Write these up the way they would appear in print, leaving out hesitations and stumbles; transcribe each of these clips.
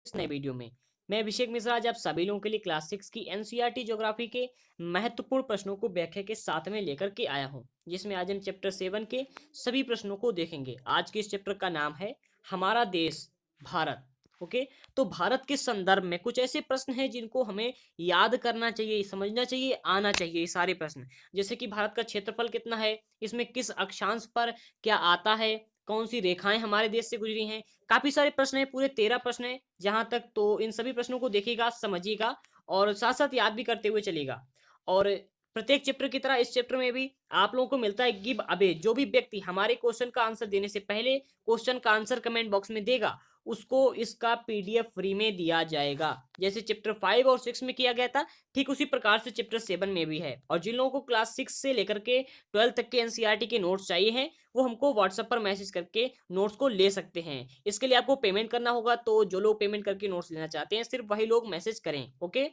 इस नए वीडियो में मैं अभिषेक मिश्रा आज आप सभी लोगों के लिए क्लास 6 की एनसीईआरटी ज्योग्राफी के महत्वपूर्ण प्रश्नों को व्याख्या के साथ में लेकर के आया हूं, जिसमें आज हम चैप्टर 7 के सभी प्रश्नों को देखेंगे। आज के इस चैप्टर का नाम है हमारा देश भारत। ओके, तो भारत के संदर्भ में कुछ ऐसे प्रश्न हैं जिनको हमें याद करना चाहिए, समझना चाहिए, आना चाहिए। ये सारे प्रश्न जैसे कि भारत का क्षेत्रफल कितना है, इसमें किस अक्षांश पर क्या आता है, कौन सी रेखाएं हमारे देश से गुजरी हैं। काफी सारे प्रश्न हैं, पूरे 13 प्रश्न हैं जहां तक। तो इन सभी प्रश्नों को देखिएगा, समझिएगा और साथ साथ याद भी करते हुए चलिएगा। और प्रत्येक चैप्टर की तरह इस चैप्टर में भी आप लोगों को मिलता है गिव अवे। जो भी व्यक्ति हमारे क्वेश्चन का आंसर देने से पहले क्वेश्चन का आंसर कमेंट बॉक्स में देगा, उसको इसका पीडीएफ फ्री में दिया जाएगा। जैसे चैप्टर 5 और 6 में किया गया था, ठीक उसी प्रकार से चैप्टर 7 में भी है। और जिन लोगों को क्लास 6 से लेकर के 12 तक के एनसीईआरटी के नोट्स चाहिए हैं, वो हमको व्हाट्सएप पर मैसेज करके नोट्स को ले सकते हैं। इसके लिए आपको पेमेंट करना होगा, तो जो लोग पेमेंट करके नोट्स लेना चाहते हैं सिर्फ वही लोग मैसेज करें। ओके,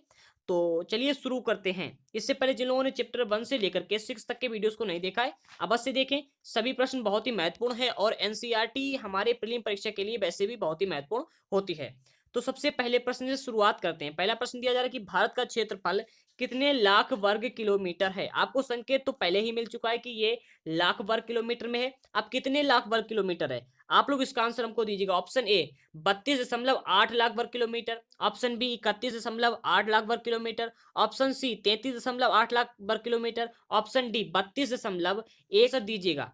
तो चलिए शुरू करते हैं। इससे पहले जिन लोगों ने चैप्टर 1 से लेकर के 6 तक के वीडियोस को नहीं देखा है, अवश्य देखें। सभी प्रश्न बहुत ही महत्वपूर्ण है और एनसीईआरटी हमारे प्रीलिम परीक्षा के लिए वैसे भी बहुत ही महत्वपूर्ण होती है। तो सबसे पहले प्रश्न से शुरुआत करते हैं। पहला प्रश्न दिया जा रहा है कि भारत का क्षेत्रफल कितने लाख वर्ग किलोमीटर है। आपको संकेत तो पहले ही मिल चुका है कि ये लाख वर्ग किलोमीटर में है। अब कितने लाख वर्ग किलोमीटर है, आप लोग इसका आंसर हमको दीजिएगा। ऑप्शन ए 32.8 लाख वर्ग किलोमीटर, ऑप्शन बी 31.8 लाख वर्ग किलोमीटर, ऑप्शन सी 33.8 लाख वर्ग किलोमीटर, ऑप्शन डी 32.1 दीजिएगा।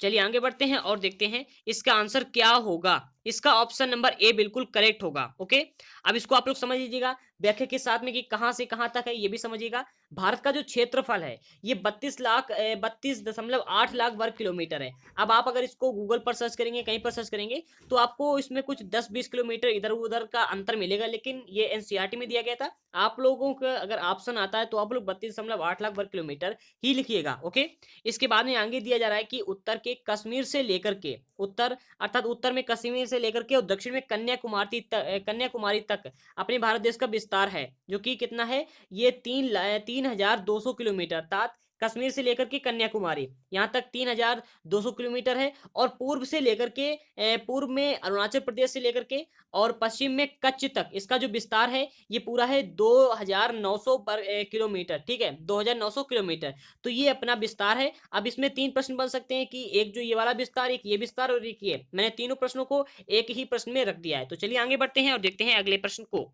चलिए आगे बढ़ते हैं और देखते हैं इसका आंसर क्या होगा। इसका ऑप्शन नंबर ए बिल्कुल करेक्ट होगा। ओके, अब इसको आप लोग समझ लीजिएगा व्याख्या के साथ में कि कहां से कहां तक है, ये भी समझिएगा। भारत का जो क्षेत्रफल है ये 32.8 लाख वर्ग किलोमीटर है। अब आप अगर इसको गूगल पर सर्च करेंगे, कहीं पर सर्च करेंगे, तो आपको इसमें कुछ 10-20 किलोमीटर इधर उधर का अंतर मिलेगा, लेकिन ये एनसीईआरटी में दिया गया था। आप लोगों का अगर ऑप्शन आता है तो आप लोग 32.8 लाख वर्ग किलोमीटर ही लिखिएगा। ओके, इसके बाद में आगे दिया जा रहा है कि उत्तर के कश्मीर से लेकर के, उत्तर अर्थात उत्तर में कश्मीर से लेकर के और दक्षिण में कन्याकुमारी तक अपने भारत देश का विस्तार है, जो कि कितना है, ये 3,200 किलोमीटर, अर्थात कश्मीर से लेकर के कन्याकुमारी यहाँ तक 3,200 किलोमीटर है। और पूर्व से लेकर के पूर्व में अरुणाचल प्रदेश से लेकर के और पश्चिम में कच्छ तक इसका जो विस्तार है ये पूरा है 2,900 किलोमीटर। ठीक है, 2,900 किलोमीटर। तो ये अपना विस्तार है। अब इसमें 3 प्रश्न बन सकते हैं कि एक जो ये वाला विस्तार, एक ये विस्तार और एक ये। मैंने तीनों प्रश्नों को एक ही प्रश्न में रख दिया है। तो चलिए आगे बढ़ते हैं और देखते हैं अगले प्रश्न को।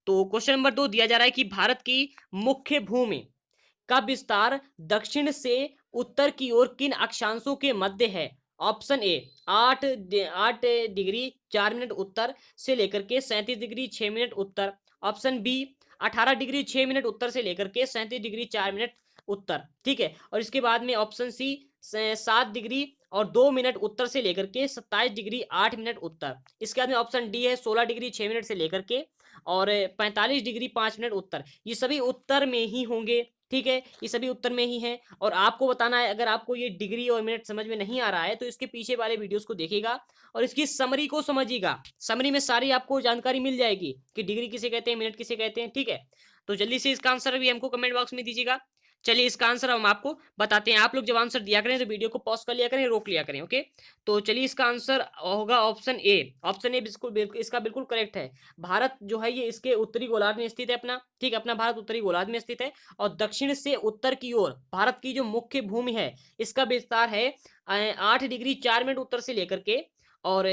तो क्वेश्चन नंबर 2 दिया जा रहा है कि भारत की मुख्य भूमि का विस्तार दक्षिण से उत्तर की ओर किन अक्षांशों के मध्य है। ऑप्शन ए 8 डिग्री 4 मिनट उत्तर से लेकर के 37 डिग्री 6 मिनट उत्तर, ऑप्शन बी 18 डिग्री 6 मिनट उत्तर से लेकर के 37 डिग्री 4 मिनट उत्तर। ठीक है, और इसके बाद में ऑप्शन सी 7 डिग्री और 2 मिनट उत्तर से लेकर के 27 डिग्री 8 मिनट उत्तर। इसके बाद में ऑप्शन डी है 16 डिग्री 6 मिनट से लेकर के और 45 डिग्री 5 मिनट उत्तर। ये सभी उत्तर में ही होंगे। ठीक है, ये सभी उत्तर में ही हैं। और आपको बताना है, अगर आपको ये डिग्री और मिनट समझ में नहीं आ रहा है तो इसके पीछे वाले वीडियोस को देखिएगा और इसकी समरी को समझिएगा। समरी में सारी आपको जानकारी मिल जाएगी कि डिग्री किसे कहते हैं, मिनट किसे कहते हैं। ठीक है, तो जल्दी से इसका आंसर भी हमको कमेंट बॉक्स में दीजिएगा। चलिए इसका आंसर हम आपको बताते हैं। आप लोग जब आंसर दिया करें तो वीडियो को पॉज कर लिया करें, रोक लिया करें। ओके, तो चलिए इसका आंसर होगा ऑप्शन ए। ऑप्शन ए बिल्कुल इसका बिल्कुल करेक्ट है। भारत जो है ये इसके उत्तरी गोलार्ध में स्थित है अपना। ठीक, अपना भारत उत्तरी गोलार्ध में स्थित है और दक्षिण से उत्तर की ओर भारत की जो मुख्य भूमि है इसका विस्तार है 8 डिग्री 4 मिनट उत्तर से लेकर के और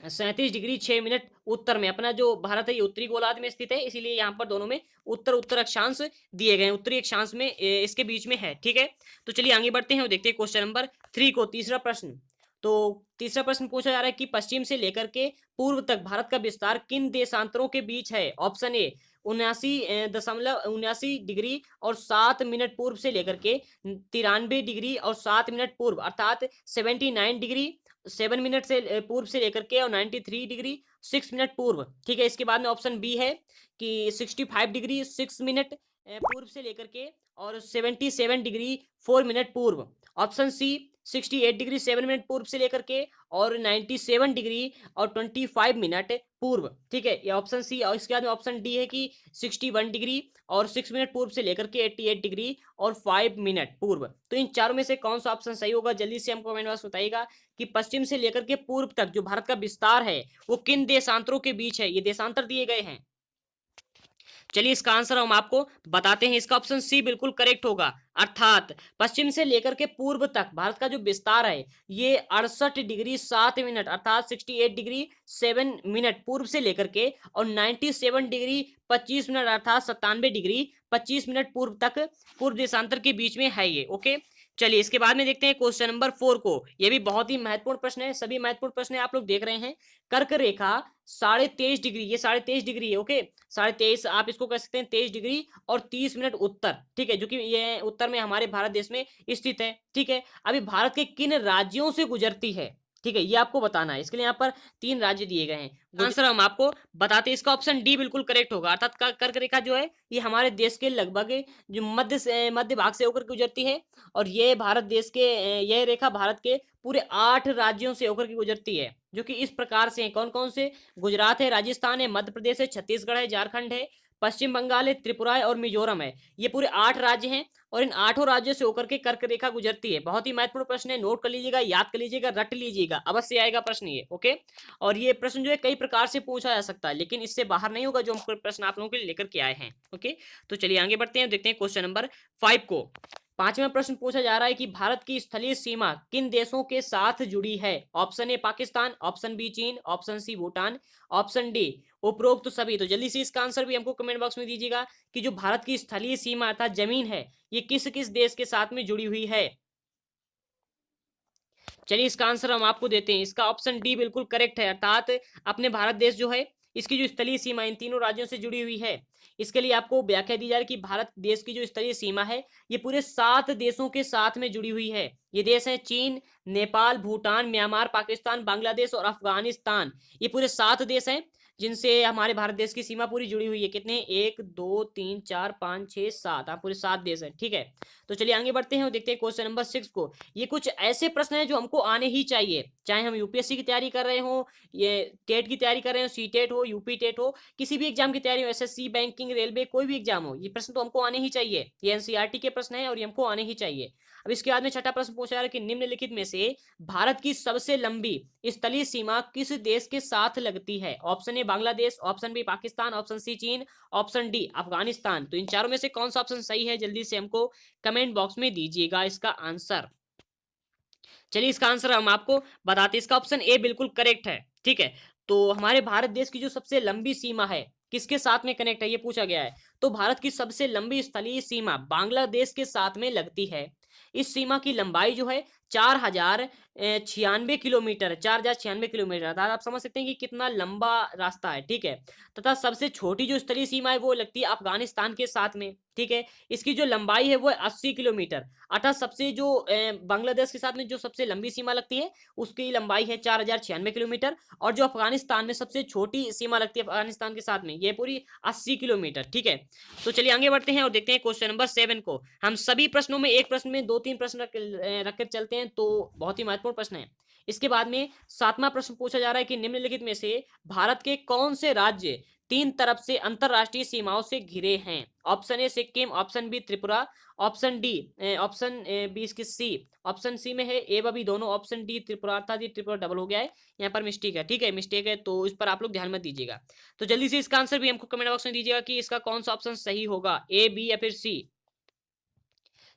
37 डिग्री 6 मिनट उत्तर में। अपना जो भारत है ये उत्तरी गोलार्ध में स्थित है, इसीलिए यहाँ पर दोनों में उत्तर उत्तर अक्षांश दिए गए हैं। उत्तरी अक्षांश में इसके बीच में है। ठीक है, तो चलिए आगे बढ़ते हैं और देखते हैं क्वेश्चन नंबर 3 को, तीसरा प्रश्न। तो तीसरा प्रश्न पूछा जा रहा है कि पश्चिम से लेकर के पूर्व तक भारत का विस्तार किन देशांतरों के बीच है। ऑप्शन ए 79 डिग्री और 7 मिनट पूर्व से लेकर के 93 डिग्री और 7 मिनट पूर्व, अर्थात 79 डिग्री 7 मिनट से पूर्व से लेकर के और 93 डिग्री 6 मिनट पूर्व। ठीक है, इसके बाद में ऑप्शन बी है कि 65 डिग्री 6 मिनट पूर्व से लेकर के और 77 डिग्री 4 मिनट पूर्व, ऑप्शन सी 68 डिग्री 7 मिनट पूर्व से लेकर के और 97 डिग्री और 25 मिनट पूर्व, ठीक है, ये ऑप्शन सी। और इसके बाद में ऑप्शन डी है कि 61 डिग्री और 6 मिनट पूर्व से लेकर के 88 डिग्री और 5 मिनट पूर्व। तो इन चारों में से कौन सा ऑप्शन सही होगा, जल्दी से हमको कमेंट बॉक्स में बताइएगा कि पश्चिम से लेकर के पूर्व तक जो भारत का विस्तार है वो किन देशांतरों के बीच है, ये देशांतर दिए गए हैं। चलिए इसका आंसर हम आपको बताते हैं। इसका ऑप्शन सी बिल्कुल करेक्ट होगा, अर्थात पश्चिम से लेकर के पूर्व तक भारत का जो विस्तार है ये 68 डिग्री 7 मिनट अर्थात 68 डिग्री 7 मिनट पूर्व से लेकर के और 97 डिग्री 25 मिनट अर्थात 97 डिग्री 25 मिनट पूर्व तक पूर्व देशांतर के बीच में है ये। ओके, चलिए इसके बाद में देखते हैं क्वेश्चन नंबर 4 को। ये भी बहुत ही महत्वपूर्ण प्रश्न है, सभी महत्वपूर्ण प्रश्न आप लोग देख रहे हैं। कर्क रेखा 23.5 डिग्री, ये 23.5 डिग्री है। ओके, 23.5 आप इसको कह सकते हैं 23 डिग्री और 30 मिनट उत्तर, ठीक है, जो कि ये उत्तर में हमारे भारत देश में स्थित है। ठीक है, अभी भारत के किन राज्यों से गुजरती है, ठीक है, ये आपको बताना है। इसके लिए यहाँ पर 3 राज्य दिए गए हैं, आंसर हम आपको बताते हैं। इसका ऑप्शन डी बिल्कुल करेक्ट होगा, अर्थात कर्क रेखा जो है ये हमारे देश के लगभग जो मध्य भाग से होकर गुजरती है और ये भारत देश के यह रेखा भारत के पूरे 8 राज्यों से होकर के गुजरती है, जो कि इस प्रकार से कौन कौन से, गुजरात है, राजस्थान है, मध्य प्रदेश है, छत्तीसगढ़ है, झारखंड है, पश्चिम बंगाल है, त्रिपुरा है और मिजोरम है। ये पूरे 8 राज्य हैं और इन 8 राज्यों से होकर के कर्क रेखा गुजरती है। बहुत ही महत्वपूर्ण प्रश्न है, नोट कर लीजिएगा, याद कर लीजिएगा, रट लीजिएगा, अवश्य आएगा प्रश्न ये। ओके, और ये प्रश्न जो है कई प्रकार से पूछा जा सकता है, लेकिन इससे बाहर नहीं होगा जो हम प्रश्न आप लोगों के लिए लेकर के आए हैं। ओके, तो चलिए आगे बढ़ते हैं, देखते हैं क्वेश्चन नंबर 5 को। 5वां प्रश्न पूछा जा रहा है कि भारत की स्थलीय सीमा किन देशों के साथ जुड़ी है। Option A Pakistan, option B Cheen, option C Bhutan, option D उपरोक्त सभी। तो जल्दी से इसका आंसर भी हमको कमेंट बॉक्स में दीजिएगा कि जो भारत की स्थलीय सीमा अर्थात जमीन है ये किस किस देश के साथ में जुड़ी हुई है। चलिए इसका आंसर हम आपको देते हैं। इसका ऑप्शन डी बिल्कुल करेक्ट है, अर्थात अपने भारत देश जो है इसकी जो स्थलीय सीमा इन तीनों राज्यों से जुड़ी हुई है। इसके लिए आपको व्याख्या दी जा रही है कि भारत देश की जो स्थलीय सीमा है ये पूरे 7 देशों के साथ में जुड़ी हुई है। ये देश है चीन, नेपाल, भूटान, म्यांमार, पाकिस्तान, बांग्लादेश और अफगानिस्तान। ये पूरे 7 देश हैं जिनसे हमारे भारत देश की सीमा पूरी जुड़ी हुई है। कितने, 1 2 3 4 5 6 7, हाँ पूरे 7 देश हैं। ठीक है, तो चलिए आगे बढ़ते हैं और देखते हैं क्वेश्चन नंबर 6 को। ये कुछ ऐसे प्रश्न हैं जो हमको आने ही चाहिए, चाहे हम यूपीएससी की तैयारी कर रहे हो, ये टेट की तैयारी कर रहे हो, सी टेट हो, यूपी टेट हो, किसी भी एग्जाम की तैयारी हो, एसएससी, बैंकिंग, रेलवे, कोई भी एग्जाम हो, ये प्रश्न तो हमको आने ही चाहिए। ये एनसीईआरटी के प्रश्न है और ये हमको आने ही चाहिए। अब इसके बाद में छठा प्रश्न पूछा जा रहा है कि निम्नलिखित में से भारत की सबसे लंबी स्थलीय सीमा किस देश के साथ लगती है। Option A Bangladesh, option B Pakistan, option C चीन, ऑप्शन डी अफगानिस्तान। तो इन चारों में से कौन सा ऑप्शन सही है, जल्दी से हमको कमेंट बॉक्स में दीजिएगा इसका आंसर। चलिए इसका आंसर हम आपको बताते हैं। इसका ऑप्शन ए बिल्कुल करेक्ट है। ठीक है, तो हमारे भारत देश की जो सबसे लंबी सीमा है किसके साथ में कनेक्ट है ये पूछा गया है। तो भारत की सबसे लंबी स्थलीय सीमा बांग्लादेश के साथ में लगती है। इस सीमा की लंबाई जो है 4096 किलोमीटर है, 4096 किलोमीटर। अर्थात आप समझ सकते हैं कि कितना लंबा रास्ता है। ठीक है, तथा सबसे छोटी जो स्थलीय सीमा है वो लगती है अफगानिस्तान के साथ में। ठीक है, इसकी जो लंबाई है वो है 80 किलोमीटर। अर्थात सबसे जो बांग्लादेश के साथ में जो सबसे लंबी सीमा लगती है उसकी लंबाई है 4096 किलोमीटर और जो अफगानिस्तान में सबसे छोटी सीमा लगती है अफगानिस्तान के साथ में ये पूरी 80 किलोमीटर। ठीक है, तो चलिए आगे बढ़ते हैं और देखते हैं क्वेश्चन नंबर 7 को। हम सभी प्रश्नों में एक प्रश्न में 2-3 प्रश्न रख कर चलते हैं, तो बहुत ही महत्वपूर्ण प्रश्न है। इसके बाद में 7वां प्रश्न पूछा जा रहा है कि निम्नलिखित में से भारत के कौन से राज्य 3 तरफ से अंतरराष्ट्रीय सीमाओं से घिरे हैं। Option A Sikkim, option B Tripura, option D option B इसकी सी, ऑप्शन सी में है ए व बी दोनों, ऑप्शन डी त्रिपुरा, अर्थात ये त्रिपुरा डबल हो गया है, यहाँ पर मिस्टेक है। ठीक है, मिस्टेक है तो इस पर आप लोग ध्यान मत दीजिएगा। तो जल्दी से इसका आंसर भी हमको कमेंट बॉक्स में दीजिएगा कि इसका कौन सा ऑप्शन सही होगा, ए बी या फिर सी।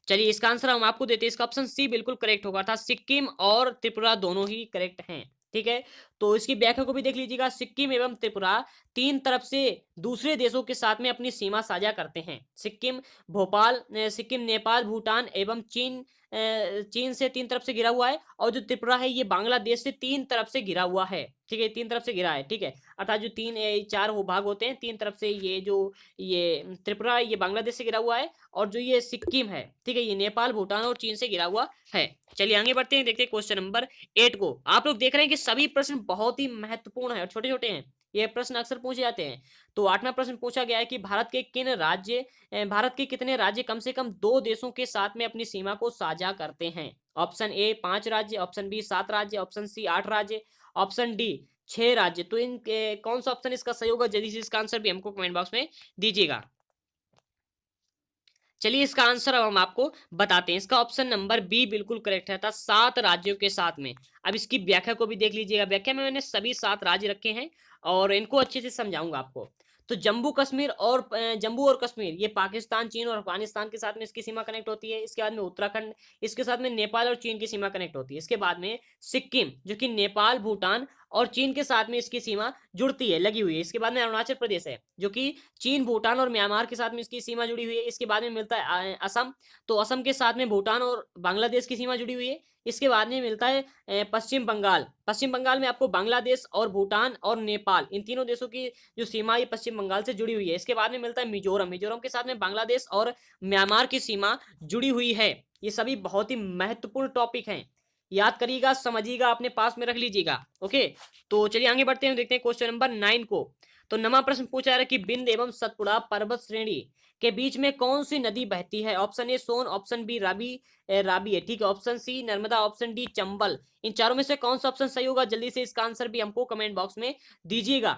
चलिए इसका आंसर हम आपको देते हैं। इसका ऑप्शन सी बिल्कुल करेक्ट होगा, अर्थात सिक्किम और त्रिपुरा दोनों ही करेक्ट हैं। ठीक है, तो इसकी व्याख्या को भी देख लीजिएगा। सिक्किम एवं त्रिपुरा 3 तरफ से दूसरे देशों के साथ में अपनी सीमा साझा करते हैं। सिक्किम नेपाल, भूटान एवं चीन से 3 तरफ से घिरा हुआ है और जो त्रिपुरा है ये बांग्लादेश से 3 तरफ से घिरा हुआ है। ठीक है, 3 तरफ से घिरा है। ठीक है, अर्थात जो 4 वो भाग होते हैं, 3 तरफ से ये त्रिपुरा ये बांग्लादेश से घिरा हुआ है और जो ये सिक्किम है, ठीक है, ये नेपाल, भूटान और चीन से घिरा हुआ है। चलिए आगे बढ़ते हैं, देखते हैं क्वेश्चन नंबर 8 को। आप लोग देख रहे हैं कि सभी प्रश्न बहुत ही महत्वपूर्ण है और छोटे छोटे हैं, ये प्रश्न अक्सर पूछे जाते हैं। तो 8वां प्रश्न पूछा गया है कि भारत के कितने राज्य कम से कम 2 देशों के साथ में अपनी सीमा को साझा करते हैं। ऑप्शन ए 5 राज्य, ऑप्शन बी 7 राज्य, ऑप्शन सी 8 राज्य, ऑप्शन डी 6 राज्य। तो इन कौन सा ऑप्शन इसका सही होगा, जल्दी से इसका आंसर भी हमको कमेंट बॉक्स में दीजिएगा। चलिए इसका आंसर अब हम आपको बताते हैं। इसका ऑप्शन नंबर बी बिल्कुल करेक्ट है, था 7 राज्यों के साथ में। अब इसकी व्याख्या को भी देख लीजिएगा। व्याख्या में मैंने सभी 7 राज्य रखे हैं और इनको अच्छे से समझाऊंगा आपको। तो जम्मू कश्मीर और जम्मू और कश्मीर ये पाकिस्तान, चीन और अफगानिस्तान के साथ में इसकी सीमा कनेक्ट होती है। इसके बाद में उत्तराखंड, इसके साथ में नेपाल और चीन की सीमा कनेक्ट होती है। इसके बाद में सिक्किम, जो कि नेपाल, भूटान और चीन के साथ में इसकी सीमा जुड़ती है, लगी हुई है। इसके बाद में अरुणाचल प्रदेश है, जो कि चीन, भूटान और म्यांमार के साथ में इसकी सीमा जुड़ी हुई है। इसके बाद में मिलता है असम, तो असम के साथ में भूटान और बांग्लादेश की सीमा जुड़ी हुई है। इसके बाद में मिलता है पश्चिम बंगाल। पश्चिम बंगाल में आपको बांग्लादेश और भूटान और नेपाल, इन तीनों देशों की जो सीमा है पश्चिम बंगाल से जुड़ी हुई है। इसके बाद में मिलता है मिजोरम। मिजोरम के साथ में बांग्लादेश और म्यांमार की सीमा जुड़ी हुई है। ये सभी बहुत ही महत्वपूर्ण टॉपिक हैं, याद करिएगा, समझिएगा, अपने पास में रख लीजिएगा। ओके, तो चलिए आगे बढ़ते हैं, देखते हैं क्वेश्चन नंबर 9 को। तो नमा प्रश्न पूछा जा रहा है कि बिंद एवं सतपुड़ा पर्वत श्रेणी के बीच में कौन सी नदी बहती है। Option A Son, option B Ravi है, ठीक है, option C Narmada, option D Chambal. इन चारों में से कौन सा ऑप्शन सही होगा, जल्दी से इसका आंसर भी हमको कमेंट बॉक्स में दीजिएगा।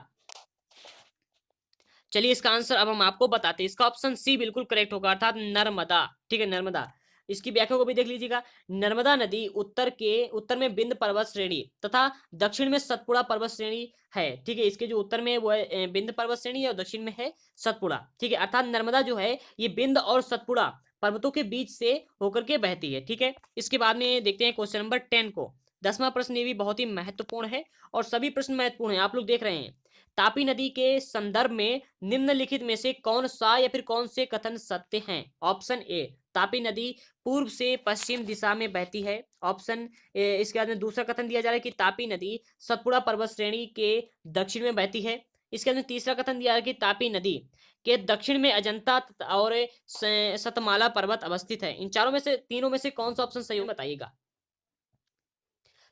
चलिए इसका आंसर अब हम आपको बताते हैं। इसका ऑप्शन सी बिल्कुल करेक्ट होगा, अर्थात नर्मदा, ठीक है, नर्मदा। इसकी व्याख्या को भी देख लीजिएगा। नर्मदा नदी उत्तर में बिंद पर्वत श्रेणी तथा दक्षिण में सतपुड़ा पर्वत श्रेणी है, ठीक है। इसके जो उत्तर में वो है बिंद पर्वत श्रेणी है और दक्षिण में है सतपुड़ा, ठीक है। अर्थात नर्मदा जो है ये बिंद और सतपुड़ा पर्वतों के बीच से होकर के बहती है, ठीक है। इसके बाद में देखते हैं क्वेश्चन नंबर 10 को। 10वां प्रश्न ये भी बहुत ही महत्वपूर्ण है और सभी प्रश्न महत्वपूर्ण है, आप लोग देख रहे हैं। तापी नदी के संदर्भ में निम्नलिखित में से कौन सा या फिर कौन से कथन सत्य हैं। ऑप्शन ए तापी नदी पूर्व से पश्चिम दिशा में बहती है। ऑप्शन इसके बाद में दूसरा कथन दिया जा रहा है कि तापी नदी सतपुड़ा पर्वत श्रेणी के दक्षिण में बहती है। इसके बाद में तीसरा कथन दिया है कि तापी नदी के दक्षिण में अजंता और सतमाला पर्वत अवस्थित है। इन चारों में से, तीनों में से कौन सा ऑप्शन सही होगा बताइएगा।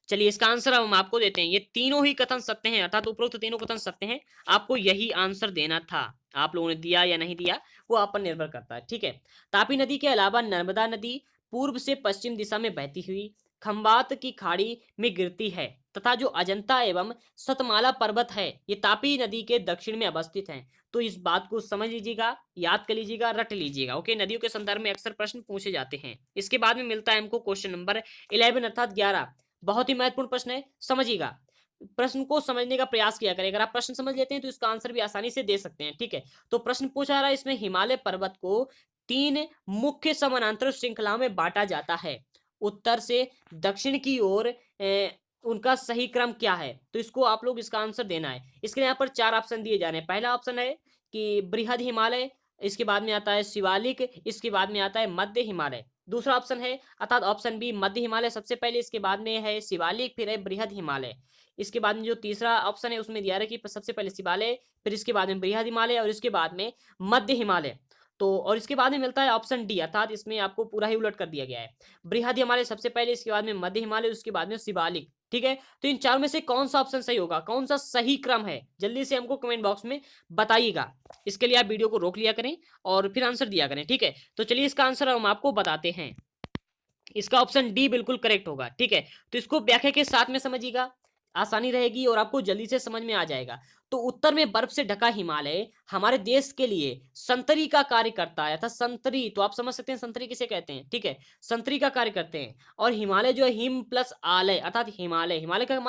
चलिए इसका आंसर हम आपको देते हैं। ये तीनों ही कथन सत्य हैं, अर्थात उपरोक्त तीनों कथन सत्य हैं। आपको यही आंसर देना था, आप लोगों ने दिया या नहीं दिया वो आप पर निर्भर करता है, ठीक है। तापी नदी के अलावा नर्मदा नदी पूर्व से पश्चिम दिशा में बहती हुई खंबात की खाड़ी में गिरती है तथा जो अजंता एवं सतमाला पर्वत है ये तापी नदी के दक्षिण में अवस्थित हैं। तो इस बात को समझ लीजिएगा, याद कर लीजिएगा, रट लीजिएगा। ओके, नदियों के संदर्भ में अक्सर प्रश्न पूछे जाते हैं। इसके बाद में मिलता है हमको क्वेश्चन नंबर 11 अर्थात 11। बहुत ही महत्वपूर्ण प्रश्न है, समझिएगा। प्रश्न को समझने का प्रयास किया करें। अगर आप प्रश्न समझ लेते हैं तो इसका आंसर भी आसानी से दे सकते हैं, ठीक है। तो प्रश्न पूछा जा रहा है, इसमें हिमालय पर्वत को 3 मुख्य समानांतर श्रृंखलाओं में बांटा जाता है। उत्तर से दक्षिण की ओर उनका सही क्रम क्या है, तो इसको आप लोग इसका आंसर देना है। इसके लिए यहाँ पर 4 ऑप्शन दिए जा रहे हैं। पहला ऑप्शन है कि बृहद हिमालय, इसके बाद में आता है शिवालिक, इसके बाद में आता है मध्य हिमालय। दूसरा ऑप्शन है अर्थात ऑप्शन बी मध्य हिमालय सबसे पहले, इसके बाद में है शिवालिक, फिर है बृहद हिमालय। इसके बाद में जो तीसरा ऑप्शन है उसमें दिया है कि सबसे पहले शिवालय, फिर इसके बाद में बृहद हिमालय और इसके बाद में मध्य हिमालय। तो और इसके बाद में मिलता है ऑप्शन डी, अर्थात इसमें आपको पूरा ही उलट कर दिया गया है। बृहद हिमालय सबसे पहले, इसके बाद में मध्य हिमालय, उसके बाद में शिवालिक, ठीक है। तो इन चारों में से कौन सा ऑप्शन सही होगा, कौन सा सही क्रम है, जल्दी से हमको कमेंट बॉक्स में बताइएगा। इसके लिए आप वीडियो को रोक लिया करें और फिर आंसर दिया करें, ठीक है। तो चलिए इसका आंसर हम आपको बताते हैं। इसका ऑप्शन डी बिल्कुल करेक्ट होगा, ठीक है। तो इसको व्याख्या के साथ में समझिएगा, आसानी रहेगी और आपको जल्दी से समझ में आ जाएगा। तो उत्तर में बर्फ से ढका हिमालय हमारे देश के लिए संतरी का कार्य करता है, अर्थात संतरी, तो आप समझ सकते हैं संतरी किसे कहते हैं, ठीक है, संतरी का कार्य करते हैं। और हिमालय जो है हिम प्लस आलय, अर्थात हिमालय, हिमालय का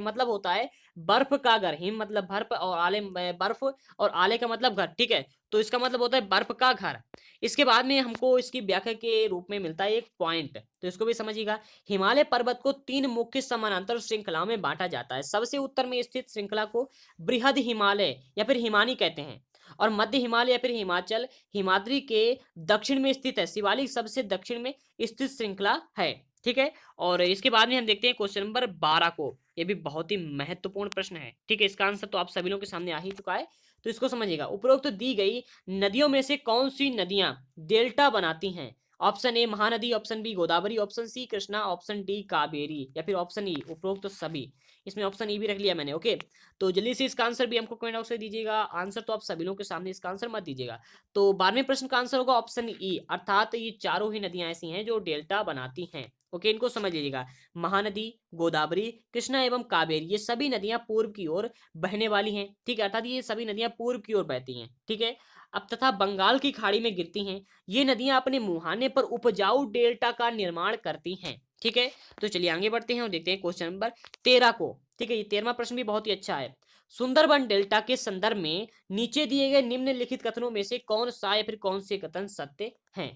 मतलब होता है बर्फ का घर। हिम मतलब बर्फ और आलय बर्फ और आलय का मतलब घर, ठीक है। तो इसका मतलब होता है बर्फ का घर। इसके बाद में हमको इसकी व्याख्या के रूप में मिलता है एक पॉइंट, तो इसको भी समझिएगा। हिमालय पर्वत को 3 मुख्य समानांतर श्रृंखलाओं में बांटा जाता है। सबसे उत्तर में स्थित श्रृंखला को बृहद हिमालय या फिर हिमानी कहते हैं और मध्य हिमालय या फिर हिमाचल हिमाद्री के दक्षिण में स्थित है। शिवालिक सबसे दक्षिण में स्थित श्रृंखला है, ठीक है। और इसके बाद में हम देखते हैं क्वेश्चन नंबर 12 को। यह भी बहुत ही महत्वपूर्ण प्रश्न है, ठीक है। इसका आंसर तो आप सभी लोगों के सामने आ ही चुका है, तो इसको समझिएगा। उपरोक्त दी गई नदियों में से कौन सी नदियां डेल्टा बनाती हैं। Option A Mahanadi, option B Godavari, option C Krishna, option D Kaveri या फिर ऑप्शन ई उपरोक्त तो सभी। इसमें ऑप्शन ई भी रख लिया मैंने, ओके। तो जल्दी से इसका आंसर भी हमको कमेंट बॉक्स में दीजिएगा। आंसर तो आप सभी लोगों के सामने, इसका आंसर मत दीजिएगा। तो 12वें प्रश्न का आंसर होगा ऑप्शन ई, अर्थात ये चारों ही नदियां ऐसी हैं जो डेल्टा बनाती हैं। ओके, इनको समझ लीजिएगा। महानदी, गोदावरी, कृष्णा एवं कावेरी ये सभी नदियां पूर्व की ओर बहने वाली हैं, ठीक है, अर्थात ये सभी नदियां पूर्व की ओर बहती हैं, ठीक है। अब तथा बंगाल की खाड़ी में गिरती हैं। ये नदियां अपने मुहाने पर उपजाऊ डेल्टा का निर्माण करती हैं, ठीक है। तो चलिए आगे बढ़ते हैं और देखते हैं क्वेश्चन नंबर 13 को, ठीक है। ये 13वां प्रश्न भी बहुत ही अच्छा है। सुंदरबन डेल्टा के संदर्भ में नीचे दिए गए निम्नलिखित कथनों में से कौन सा या फिर कौन से कथन सत्य हैं?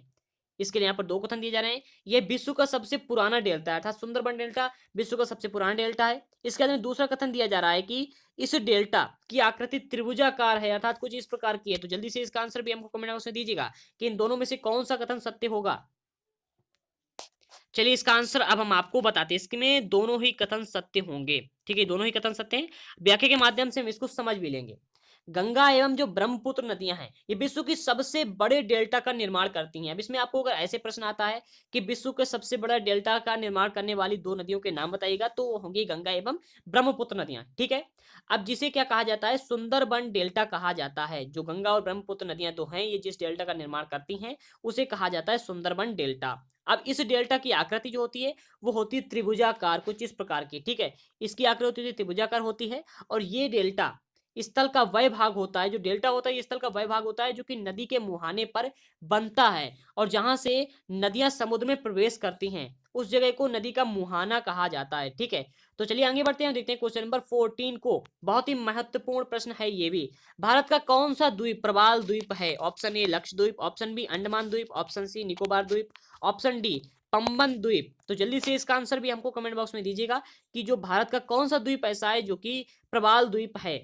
इसके लिए यहाँ पर दो कथन दिए जा रहे हैं। यह विश्व का सबसे पुराना डेल्टा है, अर्थात सुंदरबन डेल्टा विश्व का सबसे पुराना डेल्टा है। इसके बाद में दूसरा कथन दिया जा रहा है कि इस डेल्टा की आकृति त्रिभुजाकार है, अर्थात कुछ इस प्रकार की है। तो जल्दी से इसका आंसर भी हमको कमेंट बॉक्स में दीजिएगा कि इन दोनों में से कौन सा कथन सत्य होगा। चलिए इसका आंसर अब हम आपको बताते हैं। इसमें दोनों ही कथन सत्य होंगे, ठीक है, दोनों ही कथन सत्य हैं। व्याख्या के माध्यम से हम इसको समझ भी लेंगे। गंगा एवं जो ब्रह्मपुत्र नदियां हैं ये विश्व की सबसे बड़े डेल्टा का निर्माण करती हैं। अब इसमें आपको अगर ऐसे प्रश्न आता है कि विश्व के सबसे बड़ा डेल्टा का निर्माण करने वाली दो नदियों के नाम बताइएगा, तो वो होंगी गंगा एवं ब्रह्मपुत्र नदियां, ठीक है। अब जिसे क्या कहा जाता है, सुंदरबन डेल्टा कहा जाता है। जो गंगा और ब्रह्मपुत्र नदियां तो हैं, ये जिस डेल्टा का निर्माण करती हैं उसे कहा जाता है सुंदरबन डेल्टा। अब इस डेल्टा की आकृति जो होती है वो होती है त्रिभुजाकार, कुछ इस प्रकार की, ठीक है। इसकी आकृति त्रिभुजाकार होती है और ये डेल्टा स्थल का वह भाग होता है, जो डेल्टा होता है ये स्थल का वह भाग होता है जो कि नदी के मुहाने पर बनता है और जहां से नदियां समुद्र में प्रवेश करती हैं उस जगह को नदी का मुहाना कहा जाता है, ठीक है। तो चलिए आगे बढ़ते हैं, देखते हैं क्वेश्चन नंबर 14 को। बहुत ही महत्वपूर्ण प्रश्न है ये भी। भारत का कौन सा द्वीप प्रवाल द्वीप है? Option A Lakshadweep, option B Andaman द्वीप, ऑप्शन सी निकोबार द्वीप, ऑप्शन डी पंबन द्वीप। तो जल्दी से इसका आंसर भी हमको कमेंट बॉक्स में दीजिएगा कि जो भारत का कौन सा द्वीप ऐसा है जो कि प्रवाल द्वीप है।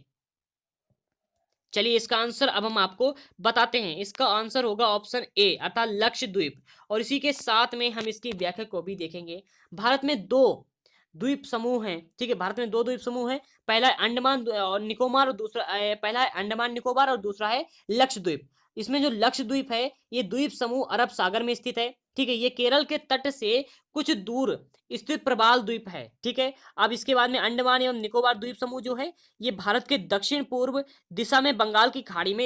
चलिए इसका आंसर अब हम आपको बताते हैं। इसका आंसर होगा ऑप्शन ए अर्थात लक्षद्वीप। और इसी के साथ में हम इसकी व्याख्या को भी देखेंगे। भारत में दो द्वीप समूह हैं, ठीक है, भारत में दो द्वीप समूह हैं। पहला है अंडमान और निकोबार और दूसरा पहला है अंडमान निकोबार और दूसरा है लक्षद्वीप। इसमें जो लक्षद्वीप है ये द्वीप समूह अरब सागर में स्थित है, ठीक है। ये केरल के तट से कुछ दूर स्थित प्रवाल द्वीप है, ठीक है। अब इसके बाद में अंडमान एवं निकोबार द्वीप समूह जो है ये भारत के दक्षिण पूर्व दिशा में बंगाल की खाड़ी में